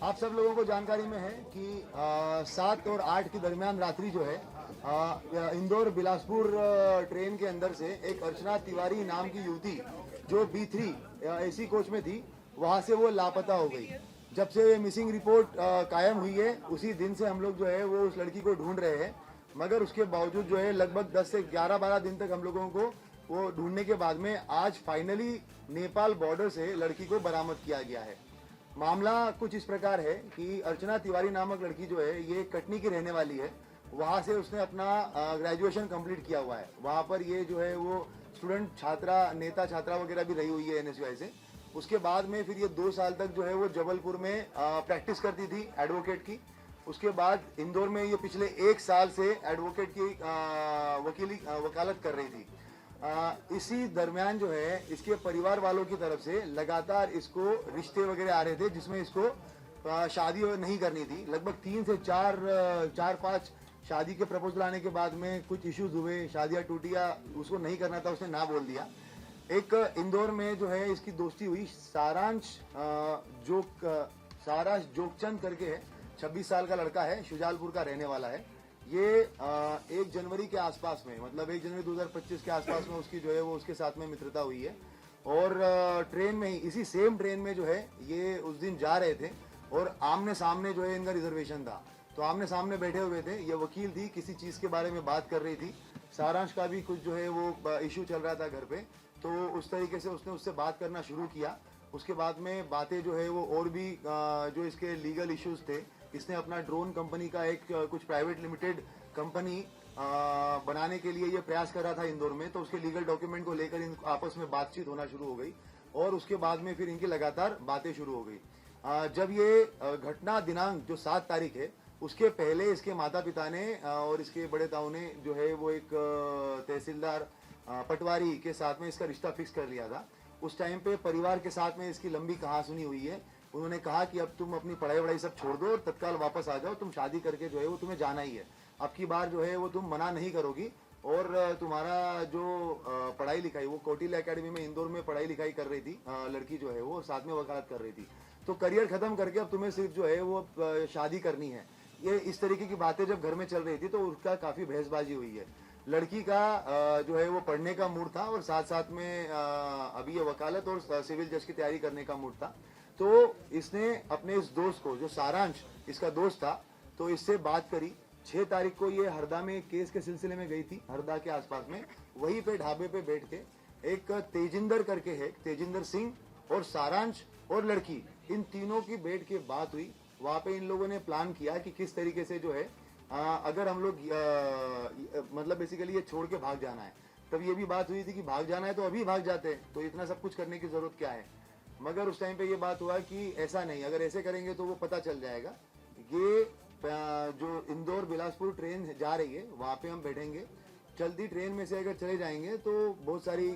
आप सब लोगों को जानकारी में है कि 7 और 8 के दरमियान रात्रि जो है इंदौर बिलासपुर ट्रेन के अंदर से एक अर्चना तिवारी नाम की युवती जो B3 एसी कोच में थी, वहां से वो लापता हो गई। जब से ये मिसिंग रिपोर्ट कायम हुई है, उसी दिन से हम लोग जो है वो उस लड़की को ढूंढ रहे हैं, मगर उसके बावजूद जो है लगभग 10 से 11-12 दिन तक हम लोगों को वो ढूंढने के बाद में आज फाइनली नेपाल बॉर्डर से लड़की को बरामद किया गया है। मामला कुछ इस प्रकार है कि अर्चना तिवारी नामक लड़की जो है ये कटनी की रहने वाली है। वहां से उसने अपना ग्रेजुएशन कंप्लीट किया हुआ है। वहां पर ये जो है वो स्टूडेंट छात्रा नेता छात्रा वगैरह भी रही हुई है NSUI से। उसके बाद में फिर ये 2 साल तक जो है वो जबलपुर में प्रैक्टिस करती थी एडवोकेट की। उसके बाद इंदौर में ये पिछले 1 साल से एडवोकेट की वकालत कर रही थी। इसी दरमियान जो है इसके परिवार वालों की तरफ से लगातार इसको रिश्ते वगैरह आ रहे थे, जिसमें इसको शादी नहीं करनी थी। लगभग 3 से 4-5 शादी के प्रपोजल आने के बाद में कुछ इश्यूज हुए, शादियां टूटी या उसको नहीं करना था, उसने ना बोल दिया। एक इंदौर में जो है इसकी दोस्ती हुई सारांश जोगचंद करके है, 26 साल का लड़का है, शुजालपुर का रहने वाला है। ये 1 जनवरी के आसपास में, मतलब 1 जनवरी 2025 के आसपास में उसकी जो है वो उसके साथ में मित्रता हुई है। और ट्रेन में ही, इसी सेम ट्रेन में जो है ये उस दिन जा रहे थे और आमने सामने जो है इनका रिजर्वेशन था, तो आमने सामने बैठे हुए थे। ये वकील थी, किसी चीज के बारे में बात कर रही थी। सारांश का भी कुछ जो है वो इश्यू चल रहा था घर पे, तो उस तरीके से उसने उससे बात करना शुरू किया। उसके बाद में बातें जो है वो और भी जो इसके लीगल इश्यूज थे, इसने अपना ड्रोन कंपनी का एक कुछ प्राइवेट लिमिटेड कंपनी बनाने के लिए ये प्रयास कर रहा था इंदौर में, तो उसके लीगल डॉक्यूमेंट को लेकर इन आपस में बातचीत होना शुरू हो गई और उसके बाद में फिर इनकी लगातार बातें शुरू हो गई। जब ये घटना दिनांक जो 7 तारीख है, उसके पहले इसके माता पिता ने और इसके बड़े ताऊ ने जो है वो एक तहसीलदार पटवारी के साथ में इसका रिश्ता फिक्स कर लिया था। उस टाइम पे परिवार के साथ में इसकी लंबी कहासुनी हुई है। उन्होंने कहा कि अब तुम अपनी पढ़ाई वढ़ाई सब छोड़ दो और तत्काल वापस आ जाओ, तुम शादी करके जो है वो तुम्हें जाना ही है। अब की बार जो है वो तुम मना नहीं करोगी और तुम्हारा जो पढ़ाई लिखाई, वो कौटिल्य एकेडमी में इंदौर में पढ़ाई लिखाई कर रही थी लड़की जो है वो, साथ में वकालत कर रही थी, तो करियर खत्म करके अब तुम्हें सिर्फ जो है वो शादी करनी है। ये इस तरीके की बातें जब घर में चल रही थी तो उसका काफी बहसबाजी हुई है। लड़की का जो है वो पढ़ने का मूड था और साथ साथ में अभी ये वकालत और सिविल जज की तैयारी करने का मूड था। तो इसने अपने इस दोस्त को, जो सारांश इसका दोस्त था, तो इससे बात करी। 6 तारीख को ये हरदा में केस के सिलसिले में गई थी, हरदा के आसपास में। वहीं पे ढाबे पे बैठ के एक तेजिंदर करके है, तेजिंदर सिंह और सारांश और लड़की, इन तीनों की बैठ के बात हुई। वहां पे इन लोगों ने प्लान किया कि किस तरीके से जो है अगर हम लोग मतलब बेसिकली ये छोड़ के भाग जाना है। तब ये भी बात हुई थी कि भाग जाना है तो अभी भाग जाते हैं, तो इतना सब कुछ करने की जरूरत क्या है। मगर उस टाइम पे ये बात हुआ कि ऐसा नहीं, अगर ऐसे करेंगे तो वो पता चल जाएगा। ये जो इंदौर बिलासपुर ट्रेन जा रही है, वहां पे हम बैठेंगे। चलती ट्रेन में से अगर चले जाएंगे तो बहुत सारी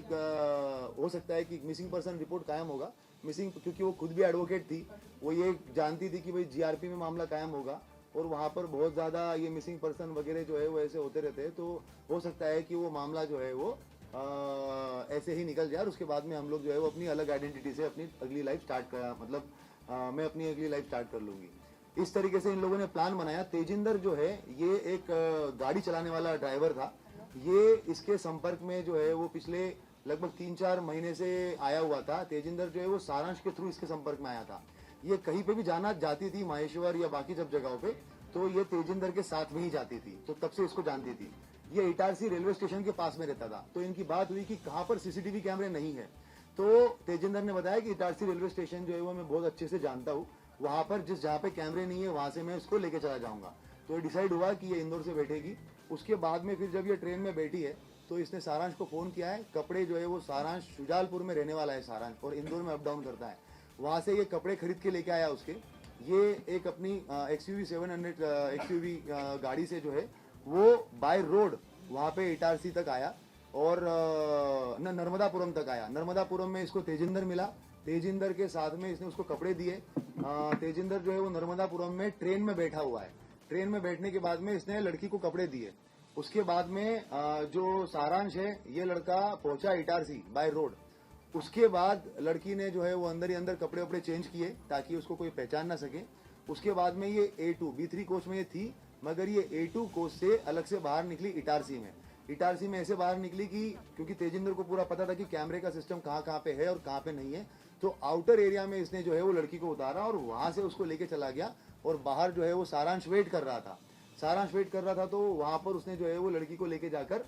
हो सकता है कि मिसिंग पर्सन रिपोर्ट कायम होगा। मिसिंग, क्योंकि वो खुद भी एडवोकेट थी, वो ये जानती थी कि भाई GRP में मामला कायम होगा और वहां पर बहुत ज्यादा ये मिसिंग पर्सन वगैरह जो है वो ऐसे होते रहते हैं, तो हो सकता है कि वो मामला जो है वो ऐसे ही निकल जाए और उसके बाद में हम लोग जो है वो अपनी अलग आइडेंटिटी से अपनी अगली लाइफ स्टार्ट कर, मतलब मैं अपनी अगली लाइफ स्टार्ट कर लूंगी। इस तरीके से इन लोगों ने प्लान बनाया। तेजिंदर जो है ये एक गाड़ी चलाने वाला ड्राइवर था। ये इसके संपर्क में जो है वो पिछले लगभग 3-4 महीने से आया हुआ था। तेजिंदर जो है वो सारांश के थ्रू इसके संपर्क में आया था। ये कहीं पे भी जाना जाती थी, माहेश्वर या बाकी जब जगहों पे, तो ये तेजिंदर के साथ में ही जाती थी, तो तब से इसको जानती थी। ये इटारसी रेलवे स्टेशन के पास में रहता था, तो इनकी बात हुई कि कहाँ पर CCTV कैमरे नहीं है। तो तेजिंदर ने बताया कि इटारसी रेलवे स्टेशन जो है वो मैं बहुत अच्छे से जानता हूँ, वहां पर जहाँ पे कैमरे नहीं है वहां से मैं उसको लेके चला जाऊंगा। तो ये डिसाइड हुआ कि ये इंदौर से बैठेगी। उसके बाद में फिर जब ये ट्रेन में बैठी है तो इसने सारांश को फोन किया है। कपड़े जो है वो सारांश शुजालपुर में रहने वाला है सारांश, और इंदौर में अप डाउन करता है। वहां से ये कपड़े खरीद के लेके आया उसके। ये एक अपनी XUV 700 XUV गाड़ी से जो है वो बाय रोड वहां पे इटारसी तक आया और नर्मदापुरम तक आया। नर्मदापुरम में इसको तेजिंदर मिला। तेजिंदर के साथ में इसने उसको कपड़े दिए। तेजिंदर जो है वो नर्मदापुरम में ट्रेन में बैठा हुआ है। ट्रेन में बैठने के बाद में इसने लड़की को कपड़े दिए। उसके बाद में जो सारांश है ये लड़का पहुंचा इटारसी बाय रोड। उसके बाद लड़की ने जो है वो अंदर ही अंदर कपड़े वपड़े चेंज किए ताकि उसको कोई पहचान ना सके। उसके बाद में ये A2 B3 कोच में ये थी, मगर ये A2 कोच से अलग से बाहर निकली इटारसी में। इटारसी में ऐसे बाहर निकली कि क्योंकि तेजिंदर को पूरा पता था कि कैमरे का सिस्टम कहाँ कहाँ पे है और कहाँ पे नहीं है, तो आउटर एरिया में इसने जो है वो लड़की को उतारा और वहां से उसको लेके चला गया। और बाहर जो है वो सारांश वेट कर रहा था, सारांश वेट कर रहा था, तो वहां पर उसने जो है वो लड़की को लेके जाकर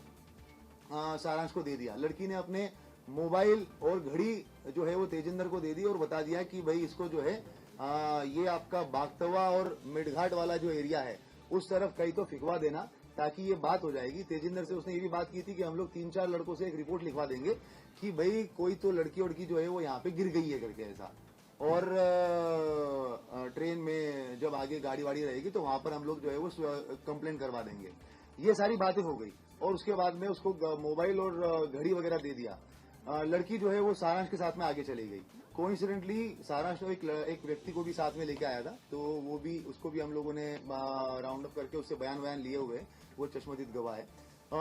सारांश को दे दिया। लड़की ने अपने मोबाइल और घड़ी जो है वो तेजिंदर को दे दी और बता दिया कि भाई इसको जो है ये आपका बागतवा और मिडघाट वाला जो एरिया है उस तरफ कहीं तो फिकवा देना, ताकि ये बात हो जाएगी। तेजिंदर से उसने ये भी बात की थी कि हम लोग 3-4 लड़कों से एक रिपोर्ट लिखवा देंगे कि भाई कोई तो लड़की उड़की जो है वो यहाँ पे गिर गई है करके ऐसा। और ट्रेन में जब आगे गाड़ी वाड़ी रहेगी तो वहां पर हम लोग जो है वो कंप्लेन करवा देंगे। ये सारी बातें हो गई और उसके बाद में उसको मोबाइल और घड़ी वगैरह दे दिया। लड़की जो है वो सारांश के साथ में आगे चली गई। कोइंसिडेंटली सारांश तो एक व्यक्ति को भी साथ में लेके आया था, तो वो भी उसको भी हम लोगों ने राउंड अप करके उससे बयान लिए हुए, वो चश्मदीद गवाह है।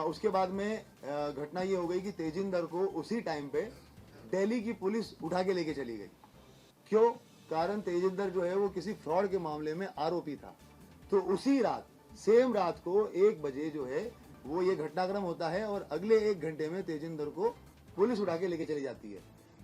उसके बाद में घटना ये हो गई कि तेजिंदर को उसी टाइम पे दिल्ली की पुलिस उठा के लेके चली गई। क्यों? कारण तेजिंदर जो है वो किसी फ्रॉड के मामले में आरोपी था। तो उसी रात, सेम रात को 1 बजे जो है वो ये घटनाक्रम होता है और अगले 1 घंटे में तेजिंदर को पुलिस उठा के लेके चली जाती है।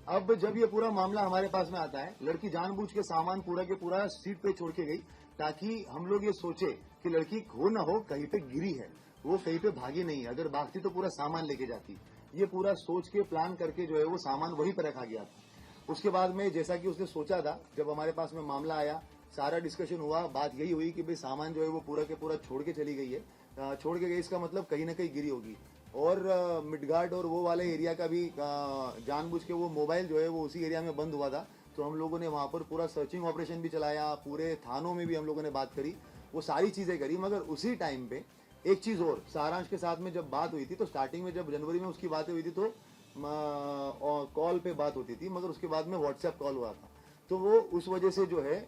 अब जब ये पूरा मामला हमारे पास में आता है, लड़की जानबूझ के सामान पूरा के पूरा सीट पे छोड़ के गई ताकि हम लोग ये सोचे कि लड़की हो ना हो कहीं पे गिरी है, वो कहीं पे भागी नहीं है। अगर भागती तो पूरा सामान लेके जाती। ये पूरा सोच के प्लान करके जो है वो सामान वहीं पर रखा गया था। उसके बाद में जैसा कि उसने सोचा था, जब हमारे पास में मामला आया, सारा डिस्कशन हुआ, बात यही हुई कि भाई सामान जो है वो पूरा के पूरा छोड़ के चली गई है। छोड़ के गई इसका मतलब कहीं ना कहीं गिरी होगी। और मिडघाट और वो वाले एरिया का भी जानबूझ के वो मोबाइल जो है वो उसी एरिया में बंद हुआ था, तो हम लोगों ने वहां पर पूरा सर्चिंग ऑपरेशन भी चलाया, पूरे थानों में भी हम लोगों ने बात करी, वो सारी चीजें करी। मगर उसी टाइम पे एक चीज और, सारांश के साथ में जब बात हुई थी तो स्टार्टिंग में जब जनवरी में उसकी बातें हुई थी तो कॉल पे बात होती थी, मगर उसके बाद में व्हाट्सएप कॉल हुआ था। तो वो उस वजह से जो है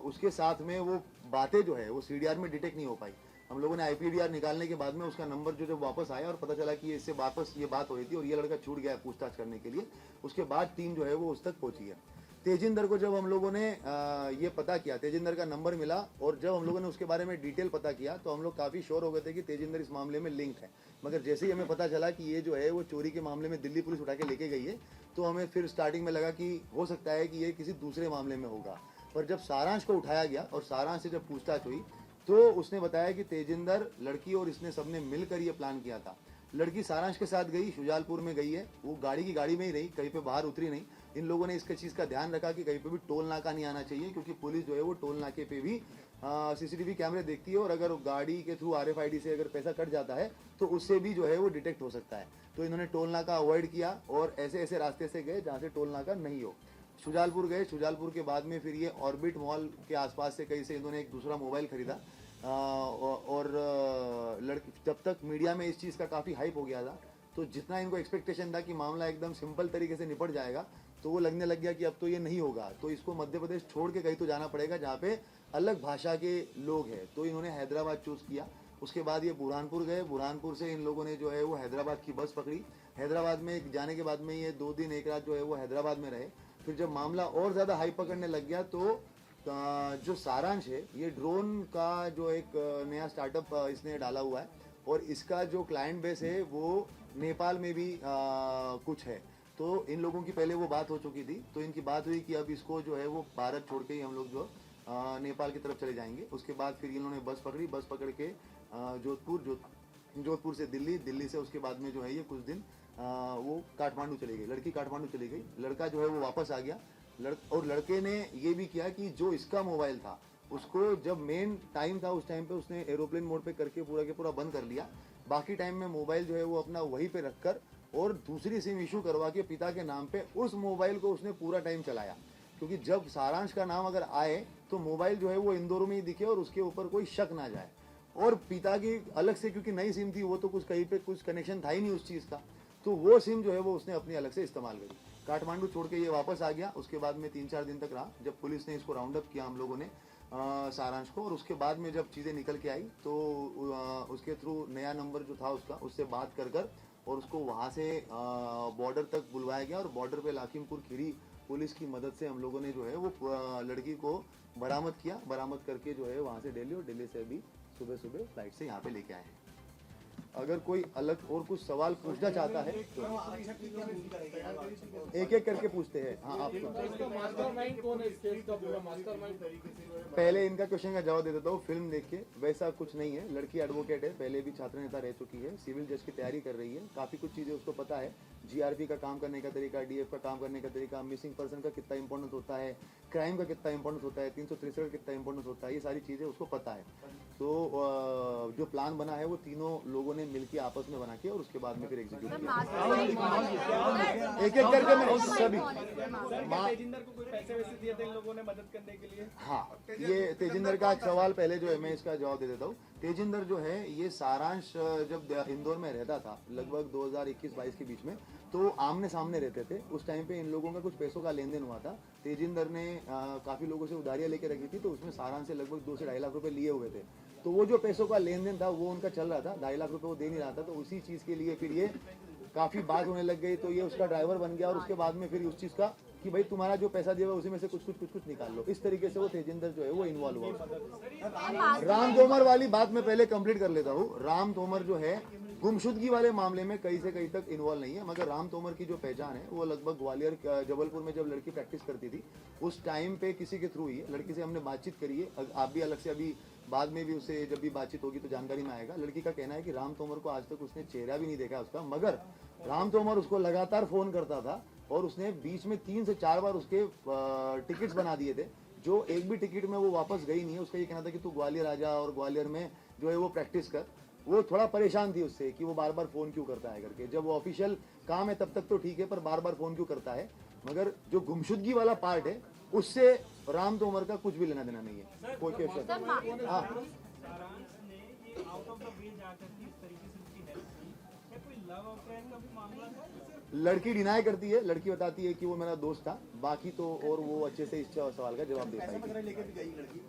उसके साथ में वो बातें जो है वो सीडीआर में डिटेक्ट नहीं हो पाई। हम लोगों ने आईपीडीआर निकालने के बाद में उसका नंबर जो जब वापस आया और पता चला कि इससे वापस ये बात हो रही थी और ये लड़का छूट गया पूछताछ करने के लिए, उसके बाद टीम जो है वो उस तक पहुंची है। तेजिंदर को जब हम लोगों ने ये पता किया, तेजिंदर का नंबर मिला और जब हम लोगों ने उसके बारे में डिटेल पता किया तो हम लोग काफी श्योर हो गए थे कि तेजिंदर इस मामले में लिंक है। मगर जैसे ही हमें पता चला कि ये जो है वो चोरी के मामले में दिल्ली पुलिस उठा के लेके गई है, तो हमें फिर स्टार्टिंग में लगा कि हो सकता है कि ये किसी दूसरे मामले में होगा। पर जब सारांश को उठाया गया और सारांश से जब पूछताछ हुई तो उसने बताया कि तेजिंदर, लड़की और इसने सबने मिलकर ये प्लान किया था। लड़की सारांश के साथ गई, शुजालपुर में गई है, वो गाड़ी की गाड़ी में ही रही, कहीं पे बाहर उतरी नहीं। इन लोगों ने इसका चीज का ध्यान रखा कि कहीं पे भी टोल नाका नहीं आना चाहिए, क्योंकि पुलिस जो है वो टोल नाके पे भी सीसीटीवी कैमरे देखती है और अगर गाड़ी के थ्रू आरएफआईडी से अगर पैसा कट जाता है तो उससे भी जो है वो डिटेक्ट हो सकता है। तो इन्होंने टोल नाका अवॉइड किया और ऐसे ऐसे रास्ते से गए जहाँ से टोल नाका नहीं हो। शुजालपुर गए, शुजालपुर के बाद में फिर ये ऑर्बिट मॉल के आसपास से कहीं से इन्होंने एक दूसरा मोबाइल खरीदा। और लड़की, जब तक मीडिया में इस चीज़ का काफ़ी हाइप हो गया था, तो जितना इनको एक्सपेक्टेशन था कि मामला एकदम सिंपल तरीके से निपट जाएगा, तो वो लगने लग गया कि अब तो ये नहीं होगा, तो इसको मध्य प्रदेश छोड़ के कहीं तो जाना पड़ेगा जहाँ पे अलग भाषा के लोग हैं। तो इन्होंने हैदराबाद चूज़ किया। उसके बाद ये बुरहानपुर गए, बुरहानपुर से इन लोगों ने जो है वो हैदराबाद की बस पकड़ी। हैदराबाद में जाने के बाद में ये 2 दिन 1 रात जो है वो हैदराबाद में रहे। फिर जब मामला और ज़्यादा हाइप पकड़ने लग गया तो जो सारांश है, ये ड्रोन का जो एक नया स्टार्टअप इसने डाला हुआ है और इसका जो क्लाइंट बेस है वो नेपाल में भी कुछ है। तो इन लोगों की पहले वो बात हो चुकी थी, तो इनकी बात हुई कि अब इसको जो है वो भारत छोड़ के ही हम लोग जो नेपाल की तरफ चले जाएंगे। उसके बाद फिर इन्होंने बस पकड़ी, बस पकड़ के जोधपुर से दिल्ली, दिल्ली से उसके बाद में जो है ये कुछ दिन वो काठमांडू चली गई। लड़की काठमांडू चली गई, लड़का जो है वो वापस आ गया। और लड़के ने ये भी किया कि जो इसका मोबाइल था उसको जब मेन टाइम था उस टाइम पे उसने एरोप्लेन मोड पे करके पूरा के पूरा बंद कर लिया। बाकी टाइम में मोबाइल जो है वो अपना वहीं पे रखकर और दूसरी सिम इशू करवा के पिता के नाम पे उस मोबाइल को उसने पूरा टाइम चलाया, क्योंकि जब सारांश का नाम अगर आए तो मोबाइल जो है वो इंदौर में ही दिखे और उसके ऊपर कोई शक ना जाए। और पिता की अलग से, क्योंकि नई सिम थी, वो तो कुछ कहीं पे कुछ कनेक्शन था ही नहीं उस चीज़ का, तो वो सिम जो है वो उसने अपनी अलग से इस्तेमाल करी। काठमांडू छोड़ के ये वापस आ गया। उसके बाद में 3-4 दिन तक रहा, जब पुलिस ने इसको राउंड अप किया हम लोगों ने सारांश को, और उसके बाद में जब चीज़ें निकल के आई तो उसके थ्रू नया नंबर जो था उसका, उससे बात कर और उसको वहाँ से बॉर्डर तक बुलवाया गया और बॉर्डर पे लखीमपुर खीरी पुलिस की मदद से हम लोगों ने जो है वो लड़की को बरामद किया, बरामद करके जो है वहाँ से दिल्ली, और दिल्ली से अभी सुबह सुबह फ्लाइट से यहाँ पे लेके आए हैं। अगर कोई अलग और कुछ सवाल पूछना चाहता है तो एक एक करके पूछते हैं। हाँ, आप पहले इनका क्वेश्चन का जवाब दे देता हूँ। फिल्म देख के वैसा कुछ नहीं है। लड़की एडवोकेट है, पहले भी छात्र नेता रह चुकी है, सिविल जज की तैयारी कर रही है, काफी कुछ चीजें उसको पता है, जीआरपी का काम करने का तरीका, डीएफ का काम करने का तरीका, मिसिंग पर्सन का कितना इंपॉर्टेंस होता है, क्राइम का कितना इंपॉर्टेंस होता है, 363 का कितना इंपॉर्टेंस होता है, ये सारी चीजें उसको पता है। तो जो प्लान बना है वो तीनों लोगों ने मिलकर आपस में बना के और उसके बाद में फिर एग्जीक्यूट किया। एक एक करके मैं सभी तेजिंदर को कोई पैसे वैसे दिए थे इन लोगों ने मदद करने के लिए? हाँ, ये तेजिंदर का सवाल पहले जो है मैं इसका जवाब दे देता हूँ। तेजिंदर जो है ये सारांश जब इंदौर में रहता था लगभग 2021-22 के बीच में, तो आमने सामने रहते थे। उस टाइम पे इन लोगों का कुछ पैसों का लेन देन हुआ था। तेजिंदर ने काफी लोगों से उधारियां लेके रखी थी, तो उसमें सारांश से लगभग 2 से 2.5 लाख रुपए लिए हुए थे। तो वो जो पैसों का लेन देन था वो उनका चल रहा था, 2.5 लाख रुपए वो दे नहीं रहा था, तो उसी चीज के लिए फिर ये काफी बात होने लग गई। तो ये उसका ड्राइवर बन गया और उसके बाद में फिर उस चीज का कि भाई तुम्हारा जो पैसा दिया हुआ उसी में से कुछ निकाल लो, इस तरीके से वो तेजिंदर जो है वो इन्वॉल्व हुआ। राम तोमर वाली बात मैं पहले कंप्लीट कर लेता हूँ। राम तोमर जो है गुमशुदगी वाले मामले में कहीं से कहीं तक इन्वॉल्व नहीं है, मगर राम तोमर की जो पहचान है वो लगभग ग्वालियर जबलपुर में जब लड़की प्रैक्टिस करती थी उस टाइम पे किसी के थ्रू ही है। लड़की से हमने बातचीत करी है, आप भी अलग से अभी बाद में भी उससे जब भी बातचीत होगी तो जानकारी में आएगा। लड़की का कहना है कि राम तोमर को आज तक उसने चेहरा भी नहीं देखा उसका, मगर राम तोमर उसको लगातार फोन करता था और उसने बीच में 3 से 4 बार उसके टिकट्स बना दिए थे, जो एक भी टिकट में वो वापस गई नहीं है। उसका ये कहना था कि तू ग्वालियर आ जा और ग्वालियर में जो है वो प्रैक्टिस कर। वो थोड़ा परेशान थी उससे कि वो बार बार फोन क्यों करता है करके। जब वो ऑफिशियल काम है तब तक तो ठीक है, पर बार बार फोन क्यों करता है। मगर जो गुमशुदगी वाला पार्ट है उससे राम तोमर का कुछ भी लेना देना नहीं है। कोई क्वेश्चन? हाँ, लड़की डिनाई करती है, लड़की बताती है कि वो मेरा दोस्त था, बाकी तो और वो अच्छे से इस सवाल का जवाब दे पाएगी।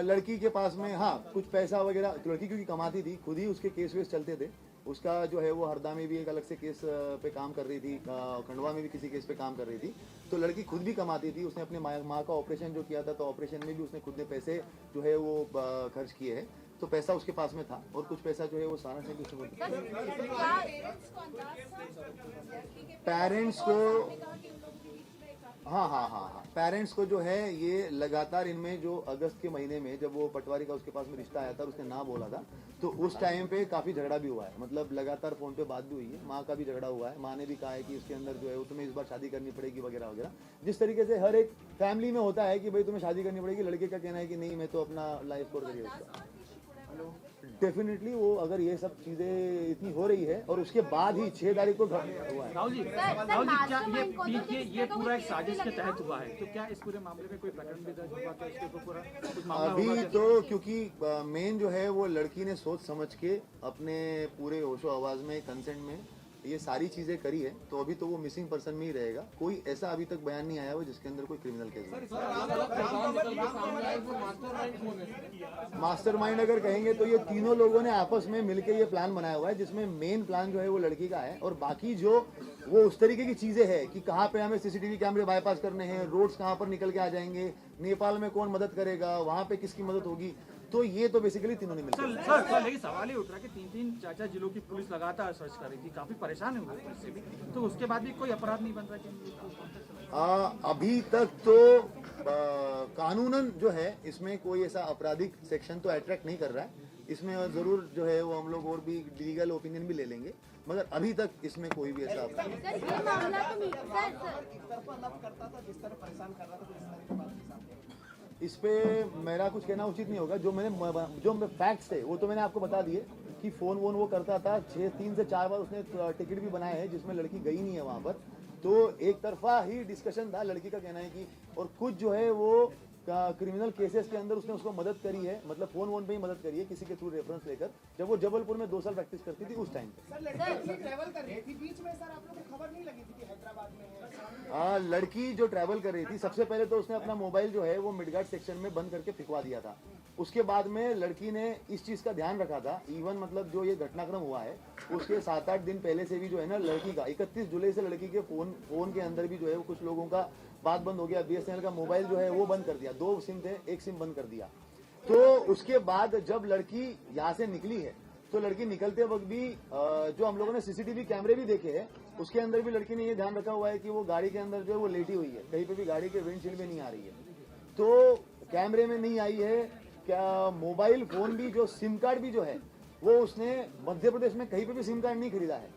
लड़की के पास में हाँ कुछ पैसा वगैरह, लड़की क्योंकि कमाती थी, खुद ही उसके केस वेस चलते थे। उसका जो है वो हरदा में भी एक अलग से केस पे काम कर रही थी, खंडवा में भी किसी केस पे काम कर रही थी। तो लड़की खुद भी कमाती थी। उसने अपने माँ का ऑपरेशन जो किया था, तो ऑपरेशन में भी उसने खुद ने पैसे जो है वो खर्च किए हैं। तो पैसा उसके पास में था और कुछ पैसा जो है वो सारा से कुछ पेरेंट्स को हाँ, पेरेंट्स को जो है ये लगातार इनमें जो अगस्त के महीने में जब वो पटवारी का उसके पास में रिश्ता आया था उसने ना बोला था, तो उस टाइम पे काफी झगड़ा भी हुआ है। मतलब लगातार फोन पे बात भी हुई है, माँ का भी झगड़ा हुआ है। माँ ने भी कहा है कि इसके अंदर जो है वो तुम्हें इस बार शादी करनी पड़ेगी वगैरह वगैरह। जिस तरीके से हर एक फैमिली में होता है कि भाई तुम्हें शादी करनी पड़ेगी, लड़के का कहना है कि नहीं मैं तो अपना लाइफ स्कोर करिए उसका। डेफिनेटली वो अगर ये सब चीजें इतनी हो रही है और उसके बाद ही 6 तारीख को हुआ है। राहुल जी क्या ये पूरा एक साजिश के तहत हुआ है? तो क्या इस पूरे मामले में कोई प्रकरण भी दर्ज हुआ? क्या इसके ऊपर पूरा कुछ मामला अभी तो क्योंकि मेन जो है वो लड़की ने सोच समझ के अपने पूरे होशो आवाज में कंसेंट में ये सारी चीजें करी है, तो अभी तो वो मिसिंग पर्सन में ही रहेगा। कोई ऐसा अभी तक बयान नहीं आया हो जिसके अंदर कोई क्रिमिनल केस हो। मास्टरमाइंड अगर कहेंगे तो ये तीनों लोगों ने आपस में मिलकर ये प्लान बनाया हुआ है, जिसमें मेन प्लान जो है वो लड़की का है, और बाकी जो वो उस तरीके की चीजें हैं कि कहाँ पे हमें सीसीटीवी कैमरे बाईपास करने हैं, रोड्स कहाँ पर निकल के आ जाएंगे, नेपाल में कौन मदद करेगा, वहाँ पे किसकी मदद होगी, तो ये तो बेसिकली तीनों ने मिलकर। सर लेकिन सवाल ये उठ रहा है कि 3 4 जिलों की पुलिस लगातार सर्च कर रही थी, काफी परेशान है पुलिस से भी, तो उसके बाद भी कोई अपराध नहीं बन रहा है? अभी तक तो कानूनन जो है इसमें कोई ऐसा आपराधिक सेक्शन तो अट्रैक्ट नहीं कर रहा है। इसमें जरूर जो है वो हम लोग और भी लीगल ओपिनियन भी ले लेंगे, मगर अभी तक इसमें कोई भी ऐसा इस पे मेरा कुछ कहना उचित नहीं होगा। जो फैक्ट्स थे वो तो मैंने आपको बता दिए कि फोन वोन वो करता था। 3 से 4 बार उसने टिकट भी बनाए हैं जिसमें लड़की गई नहीं है वहां पर। तो एक तरफा ही डिस्कशन था, लड़की का कहना है कि, और कुछ जो है वो क्रिमिनल केसेस के अंदर उसने उसको मदद करी है, मतलब फोन वोन पे ही मदद करी है किसी के थ्रू रेफरेंस लेकर, जब वो जबलपुर में 2 साल प्रैक्टिस करती थी उस टाइम पे। ट्रैवल कर रही थी बीच में, सर आप लोगों को खबर नहीं लगी थी कि हैदराबाद में लड़की जो ट्रैवल कर रही थी, सबसे पहले तो उसने अपना मोबाइल जो है वो मिडगार्ड सेक्शन में बंद करके फिकवा दिया था। उसके बाद में लड़की ने इस चीज का ध्यान रखा था, इवन मतलब जो ये घटनाक्रम हुआ है उसके 7-8 दिन पहले से भी जो है ना, लड़की का 31 जुलाई से लड़की के फोन के अंदर भी जो है वो कुछ लोगों का बात बंद हो गया, BSNL का मोबाइल जो है वो बंद कर दिया, 2 सिम थे, 1 सिम बंद कर दिया। तो उसके बाद जब लड़की यहाँ से निकली है तो लड़की निकलते वक्त भी जो हम लोगों ने CCTV कैमरे भी देखे हैं, उसके अंदर भी लड़की ने ये ध्यान रखा हुआ है कि वो गाड़ी के अंदर जो है वो लेटी हुई है, कहीं पे भी गाड़ी के विंडशील्ड में नहीं आ रही है। तो कैमरे में नहीं आई है क्या, मोबाइल फोन भी जो सिम कार्ड भी जो है वो उसने मध्य प्रदेश में कहीं पे भी सिम कार्ड नहीं खरीदा है,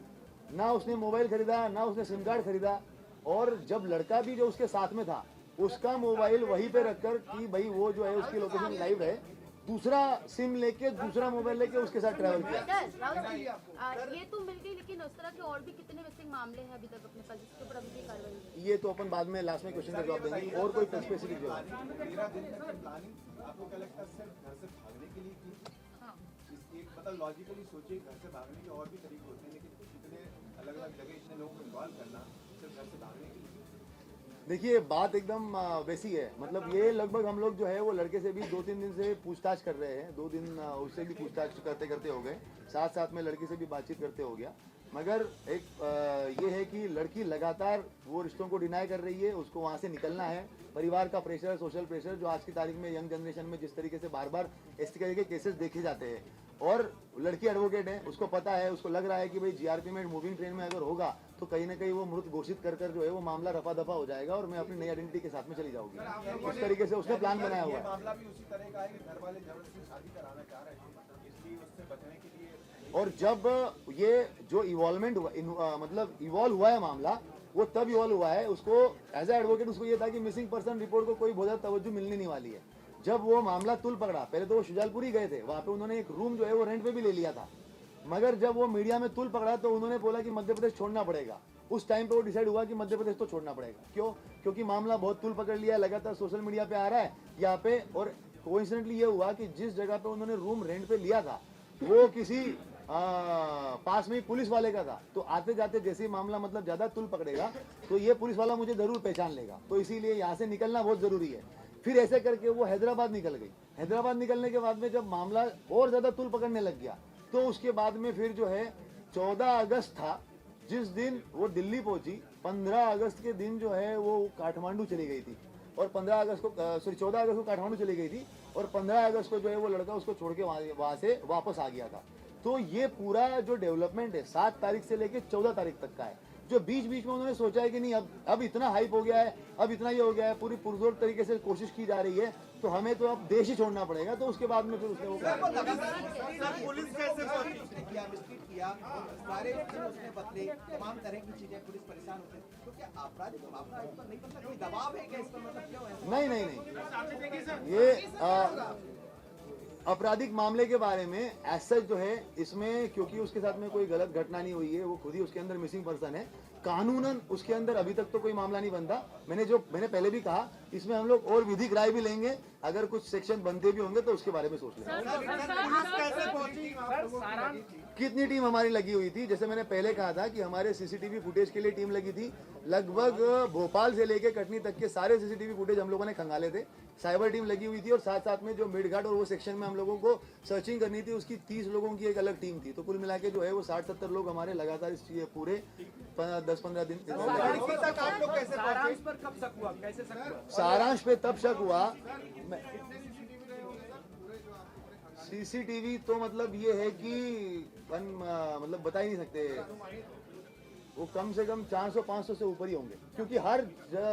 ना उसने मोबाइल खरीदा ना उसने सिम कार्ड खरीदा। और जब लड़का भी जो उसके साथ में था उसका मोबाइल वहीं पे रखकर कि भाई वो जो है उसकी लोकेशन लाइव है, दूसरा सिम लेके दूसरा मोबाइल लेके उसके साथ ट्रैवल किया। ये तो मिल गई, लेकिन उस तरह के और भी कितने मिसिंग मामले हैं अभी तक अपने पास जिसके ऊपर अभी भी कार्रवाई हुई है? ये तो अपन बाद में लास्ट में क्वेश्चन का जवाब देंगे, और कोई स्पेसिफिक जवाब। 13 दिन तक की प्लानिंग आपको क्या लगता है सिर्फ घर से भागने के लिए की? हाँ। एक मतलब लॉजिकली सोचिए, घर से भागने के और भी तरीके होते हैं, लेकिन इतने अलग अलग जगह इतने लोगों को इन्वॉल्व करना सिर्फ घर से भागने के लिए? देखिए बात एकदम वैसी है, मतलब ये लगभग हम लोग जो है वो लड़के से भी 2-3 दिन से पूछताछ कर रहे हैं, 2 दिन उससे भी पूछताछ करते करते हो गए, साथ साथ में लड़की से भी बातचीत करते हो गया। मगर एक ये है कि लड़की लगातार वो रिश्तों को डिनाई कर रही है, उसको वहाँ से निकलना है। परिवार का प्रेशर, सोशल प्रेशर जो आज की तारीख में यंग जनरेशन में जिस तरीके से बार बार इस तरह के केसेस देखे जाते हैं, और लड़की एडवोकेट है, उसको पता है, उसको लग रहा है कि भाई GRP में मूविंग ट्रेन में अगर होगा तो कहीं ना कहीं वो मृत घोषित कर कर जो है वो मामला रफा दफा हो जाएगा और मैं अपनी नई आइडेंटिटी के साथ में चली जाऊंगी। उस तरीके से उसने प्लान बनाया हुआ ये है। मामला भी उसी तरह का है कि घर वाले जबरदस्ती शादी कराना चाह रहे थे, इसलिए उससे बचने के लिए। और जब ये जो इवॉल्वमेंट हुआ, मतलब इवॉल्व हुआ है मामला, वो तब इवॉल्व हुआ है, उसको एज ए एडवोकेट उसको ये था कि मिसिंग पर्सन रिपोर्ट को कोई बहुत ज्यादा तवज्जो मिलने नहीं वाली है। जब वो मामला तुल पकड़ा, पहले तो वो शुजालपुर ही गए थे, वहां पे उन्होंने एक रूम जो है वो रेंट पे भी ले लिया था, मगर जब वो मीडिया में तुल पकड़ा तो उन्होंने बोला कि मध्य प्रदेश छोड़ना पड़ेगा। उस टाइम पे वो डिसाइड हुआ कि मध्य प्रदेश तो छोड़ना पड़ेगा। क्यों? क्योंकि मामला बहुत तुल पकड़ लिया, लगातार सोशल मीडिया पे आ रहा है यहाँ पे। और कोइंसिडेंटली ये हुआ कि जिस जगह पे उन्होंने रूम रेंट पे लिया था वो किसी पास में ही पुलिस वाले का था। तो आते जाते जैसे ही मामला मतलब ज्यादा तुल पकड़ेगा तो ये पुलिस वाला मुझे जरूर पहचान लेगा, तो इसीलिए यहाँ से निकलना बहुत जरूरी है। फिर ऐसे करके वो हैदराबाद निकल गई। हैदराबाद निकलने के बाद में जब मामला और ज्यादा तुल पकड़ने लग गया तो उसके बाद में फिर जो है 14 अगस्त था जिस दिन वो दिल्ली पहुंची, 15 अगस्त के दिन जो है वो काठमांडू चली गई थी, और 14 अगस्त को काठमांडू चली गई थी, और 15 अगस्त को जो है वो लड़का उसको छोड़ के वहां से वापस आ गया था। तो ये पूरा जो डेवलपमेंट है 7 तारीख से लेके 14 तारीख तक का है, जो बीच बीच में उन्होंने सोचा है कि नहीं अब इतना हाइप हो गया है, अब इतना ये हो गया है, पूरी पुरजोर तरीके से कोशिश की जा रही है, तो हमें तो अब देश ही छोड़ना पड़ेगा। तो उसके बाद में फिर उसने वो पुलिस कैसे किया, मिस्ट्रीट किया, सारे उसने बदले, तमाम तरह की चीजें, पुलिस परेशान होते हैं, तो क्या आपराधिक मामला इस पर नहीं बनता? कोई दबाव है क्या इस पर? मतलब क्यों है? नहीं, ये आपराधिक मामले के बारे में एज सच जो है इसमें, क्योंकि उसके साथ में कोई गलत घटना नहीं हुई है, वो खुद ही उसके अंदर मिसिंग पर्सन है, कानूनन उसके अंदर अभी तक तो कोई मामला नहीं बनता। मैंने पहले भी कहा, इसमें हम लोग और विधिक राय भी लेंगे, अगर कुछ सेक्शन बनते भी होंगे तो उसके बारे में सोच लेंगे। कितनी टीम हमारी लगी हुई थी, जैसे मैंने पहले कहा था कि हमारे CCTV फुटेज के लिए टीम लगी थी। लगभग भोपाल से लेके कटनी तक के सारे CCTV फुटेज हम लोगों ने खंगाले थे, साइबर टीम लगी हुई थी, और साथ साथ में जो मेडघाट और वो सेक्शन में हम लोगों को सर्चिंग करनी थी उसकी 30 लोगों की एक अलग टीम थी। तो कुल मिला के जो है वो 60-70 लोग हमारे लगातार इस पूरे 10-15 दिन। सारांश पर कब शक हुआ, कैसे शक हुआ? सारांश पे तब शक हुआ, CCTV तो मतलब ये है कि मतलब बता ही नहीं सकते, वो कम से कम 400-500 से ऊपर ही होंगे, क्योंकि हर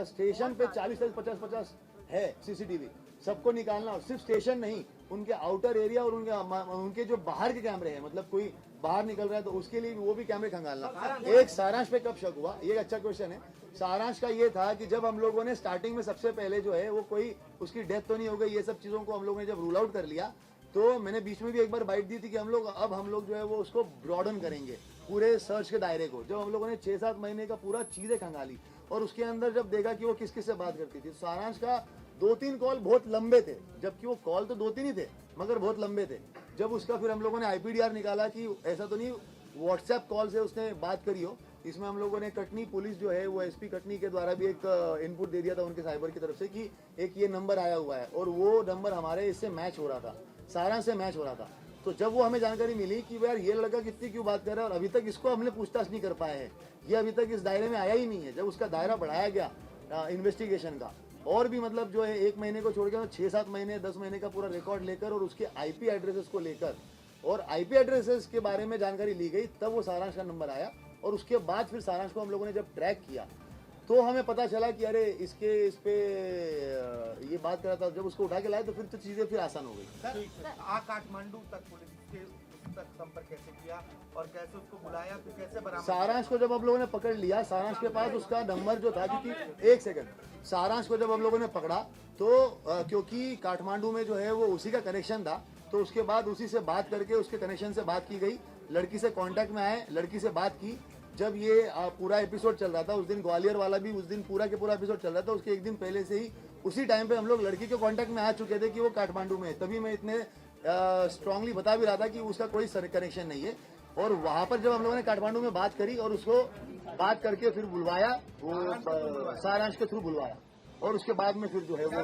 स्टेशन पे 40-50 है CCTV। सबको निकालना, और सिर्फ स्टेशन नहीं, उनके आउटर एरिया और उनके जो बाहर के कैमरे हैं, मतलब कोई बाहर निकल रहा है तो उसके लिए भी वो भी कैमरे खंगालना। एक सारांश पे कब शक हुआ, ये अच्छा क्वेश्चन है। सारांश का ये था कि जब हम लोगों ने स्टार्टिंग में सबसे पहले जो है वो कोई उसकी डेथ तो नहीं हो गई, ये सब चीजों को हम लोगों ने जब रूल आउट कर लिया, तो मैंने बीच में भी एक बार बाइट दी थी कि हम लोग जो है वो उसको ब्रॉडन करेंगे पूरे सर्च के दायरे को। जब हम लोगों ने 6-7 महीने का पूरा चीजें खंगाली और उसके अंदर जब देखा कि वो किस किस से बात करती थी, सारांश का 2-3 कॉल बहुत लंबे थे, जबकि वो कॉल तो 2-3 ही थे मगर बहुत लंबे थे। जब उसका फिर हम लोगों ने IPDR निकाला कि ऐसा तो नहीं व्हाट्सएप कॉल से उसने बात करी हो, इसमें हम लोगों ने कटनी पुलिस जो है वो SP कटनी के द्वारा भी एक इनपुट दे दिया था उनके साइबर की तरफ से कि एक ये नंबर आया हुआ है, और वो नंबर हमारे इससे मैच हो रहा था, सारांश से मैच हो रहा था। तो जब वो हमें जानकारी मिली कि यार ये लड़का कितनी क्यों बात कर रहा है और अभी तक इसको हमने पूछताछ नहीं कर पाए हैं, ये अभी तक इस दायरे में आया ही नहीं है, जब उसका दायरा बढ़ाया गया इन्वेस्टिगेशन का, और भी मतलब जो है 1 महीने को छोड़ के 6-7 महीने 10 महीने का पूरा रिकॉर्ड लेकर और उसके आईपी एड्रेसेस को लेकर और आईपी एड्रेसेस के बारे में जानकारी ली गई, तब वो सारांश का नंबर आया। और उसके बाद फिर सारांश को हम लोगों ने जब ट्रैक किया तो हमें पता चला कि अरे इस पे ये बात कर रहा था। जब उसको उठा के लाए तो फिर तो चीजें फिर आसान हो गई। सर काठमांडू तक पुलिस के तक संपर्क कैसे किया और कैसे उसको बुलाया, फिर कैसे बरामद? सारांश को जब हम लोगों ने पकड़ लिया, सारांश के पास उसका नंबर जो था, क्योंकि 1 सेकंड, सारांश को जब हम लोगों ने पकड़ा तो क्योंकि काठमांडू में जो है वो उसी का कनेक्शन था, तो उसके बाद उसी से बात करके उसके कनेक्शन से बात की गई, लड़की से कांटेक्ट में आए, लड़की से बात की। जब ये पूरा एपिसोड चल रहा था उस दिन, ग्वालियर वाला भी उस दिन पूरा के पूरा एपिसोड चल रहा था, उसके 1 दिन पहले से ही उसी टाइम पे हम लोग लड़की के कांटेक्ट में आ चुके थे कि वो काठमांडू में है। तभी मैं इतने स्ट्रांगली बता भी रहा था कि उसका कोई कनेक्शन नहीं है। और वहां पर जब हम लोगों ने काठमांडू में बात करी और उसको बात करके फिर बुलवाया, वो सारांश के थ्रू बुलवाया, और उसके बाद में फिर जो है वो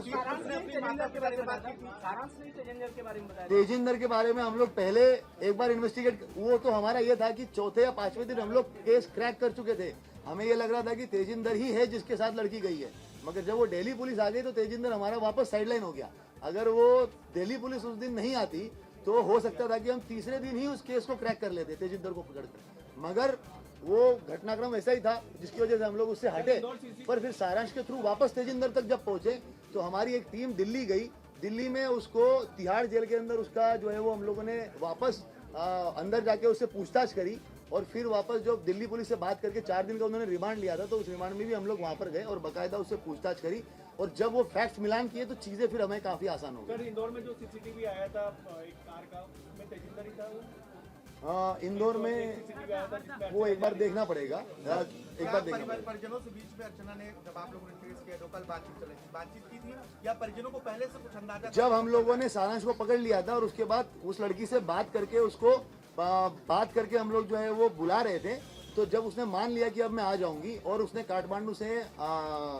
तेजिंदर के बारे में हम लोग पहले एक बार इन्वेस्टिगेट, वो तो हमारा ये था कि चौथे या 5वें दिन हम लोग केस क्रैक कर चुके थे। हमें ये लग रहा था कि तेजिंदर ही है जिसके साथ लड़की गई है, मगर जब वो दिल्ली पुलिस आ गई तो तेजिंदर हमारा वापस साइडलाइन हो गया। अगर वो दिल्ली पुलिस उस दिन नहीं आती तो हो सकता था कि हम तीसरे दिन ही उस केस को क्रैक कर लेते तेजिंदर को पकड़कर, मगर वो घटनाक्रम ऐसा ही था जिसकी वजह से हम लोग उससे हटे। पर फिर सारांश के थ्रू वापस तेजिंदर तक जब पहुंचे तो हमारी एक टीम दिल्ली गई, दिल्ली में उसको तिहाड़ जेल के अंदर उसका जो है वो हम लोगों ने वापस अंदर जाके उससे पूछताछ करी, और फिर वापस जब दिल्ली पुलिस से बात करके 4 दिन का उन्होंने रिमांड लिया था, तो उस रिमांड में भी हम लोग वहां पर गए और बाकायदा उससे पूछताछ करी, और जब वो फैक्ट्स मिलान किए तो चीजें फिर हमें काफी आसान हो गई। इंदौर में जो सीसीटीवी आया था एक कार का, उसमें तेजिंदर ही था वो? इंदौर में वो एक बार देखना पड़ेगा, एक बार देखना पड़ेगा। परिजनों से बीच में अर्चना ने, जब आप लोगों ने ट्रेस किया तो कल बातचीत की थी या परिजनों को पहले से कुछ अंदाजा? जब हम लोगों ने सारांश को पकड़ लिया था और उसके बाद उस लड़की से बात करके उसको बात करके हम लोग जो है वो बुला रहे थे, तो जब उसने मान लिया कि अब मैं आ जाऊंगी और उसने काठमांडू से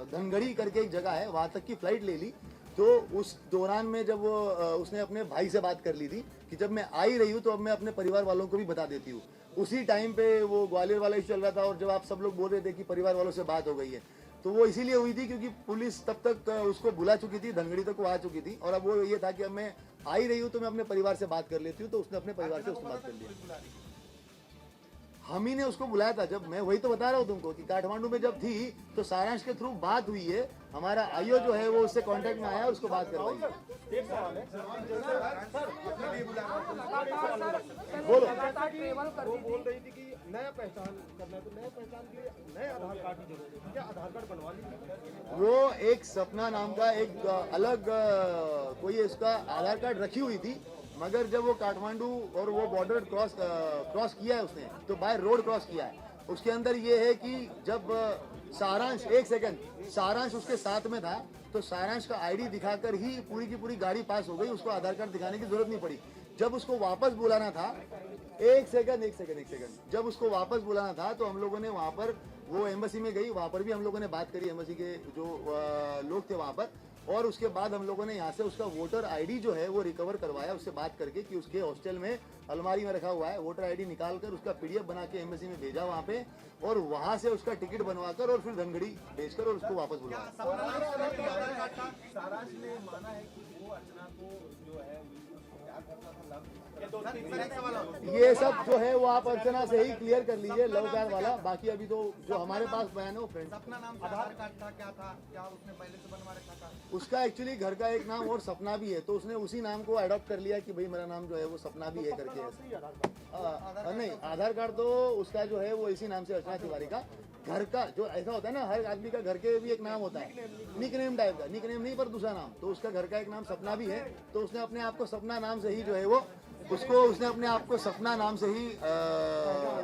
धनगढ़ी करके एक जगह है वहां तक की फ्लाइट ले ली, तो उस दौरान में जब वो उसने अपने भाई से बात कर ली थी कि जब मैं आ ही रही हूँ तो अब मैं अपने परिवार वालों को भी बता देती हूँ। उसी टाइम पे वो ग्वालियर वाला इशू चल रहा था, और जब आप सब लोग बोल रहे थे कि परिवार वालों से बात हो गई है, तो वो इसीलिए हुई थी क्योंकि पुलिस तब तक उसको बुला चुकी थी, धनगढ़ी तक वो आ चुकी थी, और अब वो ये था कि अब मैं आ ही रही हूँ तो मैं अपने परिवार से बात कर लेती हूँ, तो उसने अपने परिवार से उससे बात कर लिया। हम ही ने उसको बुलाया था। जब मैं वही तो बता रहा हूँ तुमको कि काठमांडू में जब थी तो सारांश के थ्रू बात हुई है, हमारा आईओ जो है वो उससे कांटेक्ट में आया, उसको बात करवाई है। बोलो। वो बोल रही थी कि नया पहचान करना है, तो नया पहचान के लिए नए आधार कार्ड की जरूरत है, क्या आधार कार्ड बनवा लीजिए? वो एक सपना नाम का एक अलग कोई इसका आधार कार्ड रखी हुई थी, मगर जब वो काठमांडू और वो बॉर्डर क्रॉस किया है उसने, तो बाय रोड क्रॉस किया है। उसके अंदर ये है कि जब सारांश, 1 सेकंड, सारांश उसके साथ में था, तो सारांश का आईडी दिखाकर ही पूरी की पूरी गाड़ी पास हो गई, उसको आधार कार्ड दिखाने की जरूरत नहीं पड़ी। जब उसको वापस बुलाना था, एक सेकंड, जब उसको वापस बुलाना था तो हम लोगों ने वहां पर, वो एम्बेसी में गई, वहां पर भी हम लोगों ने बात करी, एम्बेसी के जो लोग थे वहां पर, और उसके बाद हम लोगों ने यहाँ से उसका वोटर आईडी जो है वो रिकवर करवाया, उससे बात करके कि उसके हॉस्टल में अलमारी में रखा हुआ है, वोटर आईडी निकाल कर उसका पीडीएफ बना के एम्बेसी में भेजा वहाँ पे, और वहाँ से उसका टिकट बनवाकर और फिर धनगढ़ी भेजकर और उसको वापस बुलवाया। सारांश ने माना है कि वो अर्चना को जो है प्यार करता था, ये सब जो है वो आप अर्चना से ही क्लियर कर लीजिए, लव प्यार वाला। बाकी अभी तो जो हमारे पास बयान है वो फ्रेंड। सपना नाम से आधार कार्ड था, क्या था, क्या उसने पहले से बनवा रखा था? उसका एक्चुअली घर का एक नाम और सपना भी है, तो उसने उसी नाम को अडॉप्ट कर लिया कि भाई मेरा नाम जो है वो सपना भी है करके। नहीं, आधार कार्ड तो उसका जो है वो इसी नाम से, अर्चना तिवारी का। घर का जो ऐसा होता है ना, हर आदमी का घर के भी एक नाम होता है, निकनेम टाइप का, निकनेम नहीं पर दूसरा नाम, तो उसका घर का एक नाम सपना भी है, तो उसने अपने आप को सपना नाम से ही जो है वो उसने अपने आप को सपना नाम से ही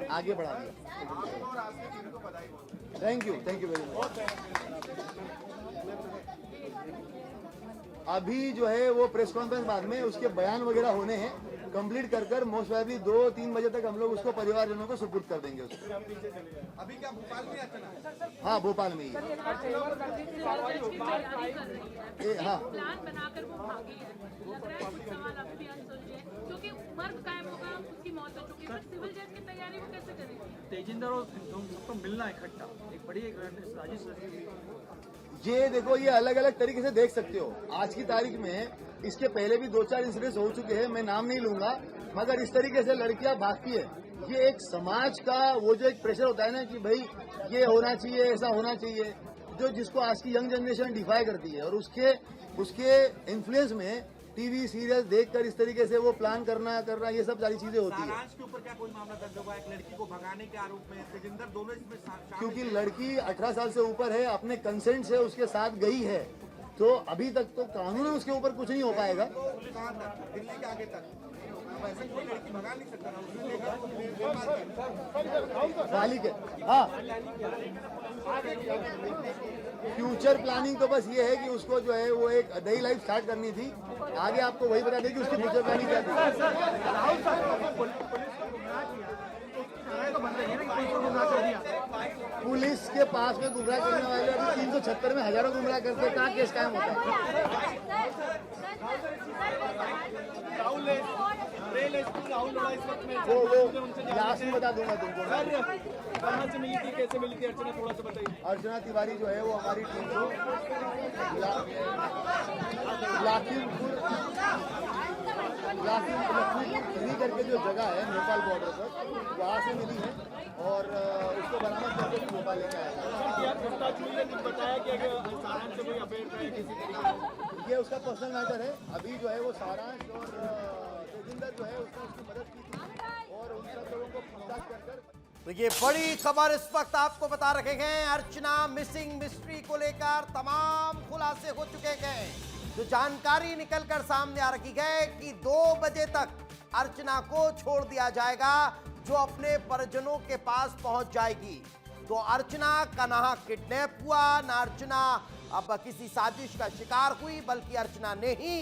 आगे बढ़ा दिया। Thank you very much. अभी जो है वो प्रेस कॉन्फ्रेंस बाद में उसके बयान वगैरह होने हैं, कंप्लीट कर मोस्ट प्रोबेबली 2-3 बजे तक हम लोग उसको परिवारजनों को सुपुर्द कर देंगे उसको। अभी क्या भोपाल में अर्चना? हाँ, भोपाल में ही। हाँ, प्लान बनाकर वो भागी है, लग रहा है कुछ सवाल अभी भी अनसुलझे हैं, क्योंकि मर्द कायम होगा, उसकी मौत हो चुकी है, पर सिविल जज की तैयारी वो कैसे करेंगे? तेजिंदर और सबको मिलना इकट्ठा एक बड़ी एक साजिश रची हुई। ये देखो, ये अलग अलग तरीके से देख सकते हो। आज की तारीख में इसके पहले भी 2-4 इंसिडेंट्स हो चुके हैं, मैं नाम नहीं लूंगा, मगर इस तरीके से लड़कियां भागती है। ये एक समाज का वो जो एक प्रेशर होता है ना कि भाई ये होना चाहिए, ऐसा होना चाहिए, जो जिसको आज की यंग जनरेशन डिफाई करती है, और उसके इन्फ्लुएंस में टीवी सीरियल देखकर इस तरीके से वो प्लान करना ये सब सारी चीजें होती है। सारांश के ऊपर क्या कोई मामला दर्ज होगा? एक लड़की को भगाने के आरोप में तेजिंदर दोनों इसमें शामिल क्योंकि लड़की 18 साल से ऊपर है, अपने कंसेंट से उसके साथ गई है, तो अभी तक तो कानून में उसके ऊपर कुछ नहीं हो पाएगा। कहाँ तक? दिल्ली के आगे तक? अब ऐसे कोई लड़की भगा नहीं सकता ना, उसने देखा खाली के हाँ, फ्यूचर प्लानिंग तो बस ये है कि उसको जो है वो एक नई लाइफ स्टार्ट करनी थी। आगे आपको वही बता दें कि उसकी फ्यूचर प्लानिंग क्या थी। पुलिस के पास में गुमराह करने वाले अभी 376 में हजारों गुमराह करते, कहाँ केस कायम होता है। वो लास्ट में बता दूंगा तुमको। कहाँ से मिली थी, कैसे मिली थी अर्चना, थोड़ा सा बताइए। अर्चना तिवारी जो है वो हमारी टीम को लखीमपुर करके जो जगह है नेपाल बॉर्डर पर, वहाँ से मिली है और उसको बरामद करके भोपाल लेके आया। बताया कि सारांश से कोई अफेयर था किसी तरीके ये उसका पर्सनल मैटर है। अभी जो है वो सारांश और तेजिंदर जो है उसकी मदद की थी और उन सब लोगों को पूछताछ कर। तो ये बड़ी खबर इस वक्त आपको बता रखे गए। अर्चना मिसिंग मिस्ट्री को लेकर तमाम खुलासे हो चुके हैं। जो जानकारी निकलकर सामने आ रखी है कि 2 बजे तक अर्चना को छोड़ दिया जाएगा, जो अपने परिजनों के पास पहुंच जाएगी। तो अर्चना का ना किडनैप हुआ, ना अर्चना अब किसी साजिश का शिकार हुई, बल्कि अर्चना ने ही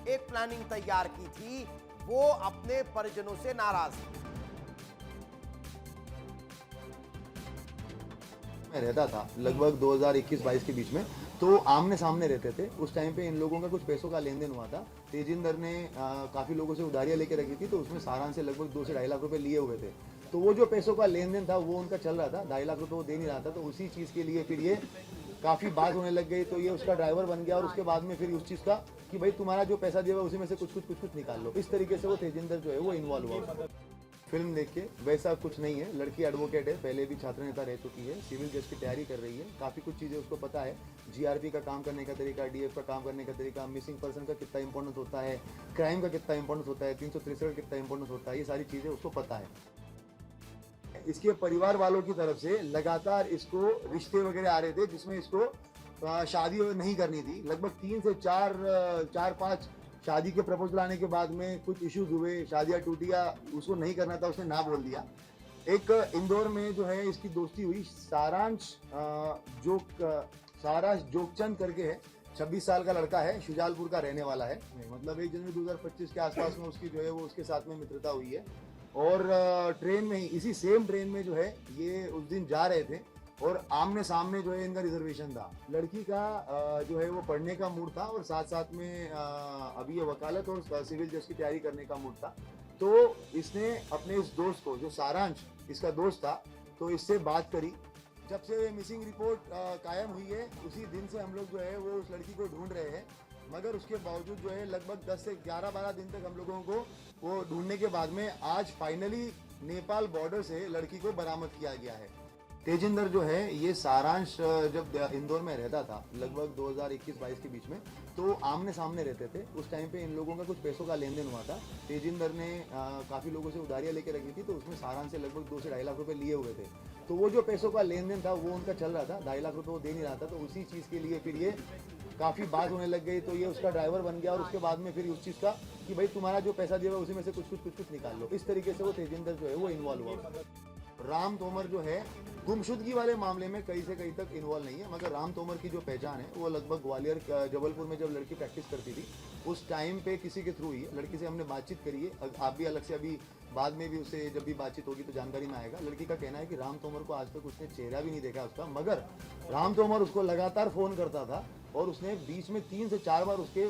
एक प्लानिंग तैयार की थी। वो अपने परिजनों से नाराज थी। रहता था लगभग 2021-22 के बीच में, तो आमने सामने रहते थे। उस टाइम पे इन लोगों का कुछ पैसों का लेन देन हुआ था। तेजिंदर ने काफी लोगों से उधारियां लेके रखी थी, तो उसमें सारांश से लगभग 2 से 2.5 लाख रुपए लिए हुए थे। तो वो जो पैसों का लेन देन था वो उनका चल रहा था, 2.5 लाख रुपए वो दे नहीं रहा था। तो उसी चीज के लिए फिर ये काफी बात होने लग गई, तो ये उसका ड्राइवर बन गया और उसके बाद में फिर उस चीज का कि भाई तुम्हारा जो पैसा दिया हुआ उसी में से कुछ निकाल लो। इस तरीके से वो तेजिंदर जो है वो इन्वॉल्व हुआ। फिल्म देख के वैसा कुछ नहीं है। लड़की एडवोकेट है, पहले भी छात्र नेता रह चुकी है, सिविल जज की तैयारी कर रही है, काफ़ी कुछ चीज़ें उसको पता है। जीआरपी का काम करने का तरीका, डीएफ का काम करने का तरीका, मिसिंग पर्सन का कितना इंपॉर्टेंस होता है, क्राइम का कितना इंपॉर्टेंस होता है, 363 का कितना इंपॉर्टेंस होता है, ये सारी चीज़ें उसको पता है। इसके परिवार वालों की तरफ से लगातार इसको रिश्ते वगैरह आ रहे थे जिसमें इसको शादी नहीं करनी थी। लगभग 3 से 4-5 शादी के प्रपोजल आने के बाद में कुछ इश्यूज हुए, शादियां टूटी या उसको नहीं करना था, उसने ना बोल दिया। एक इंदौर में जो है इसकी दोस्ती हुई, सारांश जोगचंद करके है, 26 साल का लड़का है, शुजालपुर का रहने वाला है। मतलब 1 जनवरी 2025 के आसपास में उसकी जो है वो उसके साथ में मित्रता हुई है और ट्रेन में ही, इसी सेम ट्रेन में जो है ये उस दिन जा रहे थे और आमने सामने जो है इनका रिजर्वेशन था। लड़की का जो है वो पढ़ने का मूड था और साथ साथ में अभी ये वकालत और सिविल जज की तैयारी करने का मूड था। तो इसने अपने इस दोस्त को, जो सारांश इसका दोस्त था, तो इससे बात करी। जब से ये मिसिंग रिपोर्ट कायम हुई है उसी दिन से हम लोग जो है वो उस लड़की को ढूंढ रहे हैं, मगर उसके बावजूद जो है लगभग 10 से 11-12 दिन तक हम लोगों को वो ढूंढने के बाद में आज फाइनली नेपाल बॉर्डर से लड़की को बरामद किया गया है। तेजिंदर जो है ये सारांश जब इंदौर में रहता था लगभग 2021-22 के बीच में, तो आमने सामने रहते थे। उस टाइम पे इन लोगों का कुछ पैसों का लेन देन हुआ था। तेजिंदर ने काफ़ी लोगों से उधारियां लेके रखी थी, तो उसमें सारांश से लगभग 2 से 2.5 लाख रुपए लिए हुए थे। तो वो जो पैसों का लेन देन था वो उनका चल रहा था, 2.5 लाख रुपए वो दे नहीं रहा था। तो उसी चीज़ के लिए फिर ये काफ़ी बात होने लग गई, तो ये उसका ड्राइवर बन गया और उसके बाद में फिर उस चीज़ का कि भाई तुम्हारा जो पैसा दिया हुआ उसी में से कुछ निकाल लो। इस तरीके से वो तेजिंदर जो है वो इन्वॉल्व हुआ। राम तोमर जो है गुमशुदगी वाले मामले में कहीं से कहीं तक इन्वॉल्व नहीं है, मगर राम तोमर की जो पहचान है वो लगभग ग्वालियर जबलपुर में जब लड़की प्रैक्टिस करती थी उस टाइम पे किसी के थ्रू ही लड़की से हमने बातचीत करी है। आप भी अलग से अभी बाद में भी उससे जब भी बातचीत होगी तो जानकारी में आएगा। लड़की का कहना है कि राम तोमर को आज तक उसने चेहरा भी नहीं देखा उसका, मगर राम तोमर उसको लगातार फ़ोन करता था और उसने बीच में 3 से 4 बार उसके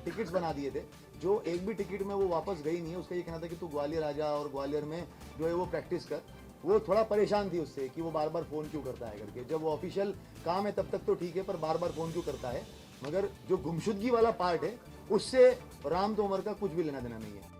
टिकट्स बना दिए थे, जो एक भी टिकट में वो वापस गई नहीं है। उसका ये कहना था कि तू ग्वालियर आ जा और ग्वालियर में जो है वो प्रैक्टिस कर। वो थोड़ा परेशान थी उससे कि वो बार बार फोन क्यों करता है करके। जब वो ऑफिशियल काम है तब तक तो ठीक है, पर बार बार फोन क्यों करता है। मगर जो गुमशुदगी वाला पार्ट है उससे राम तोमर का कुछ भी लेना देना नहीं है।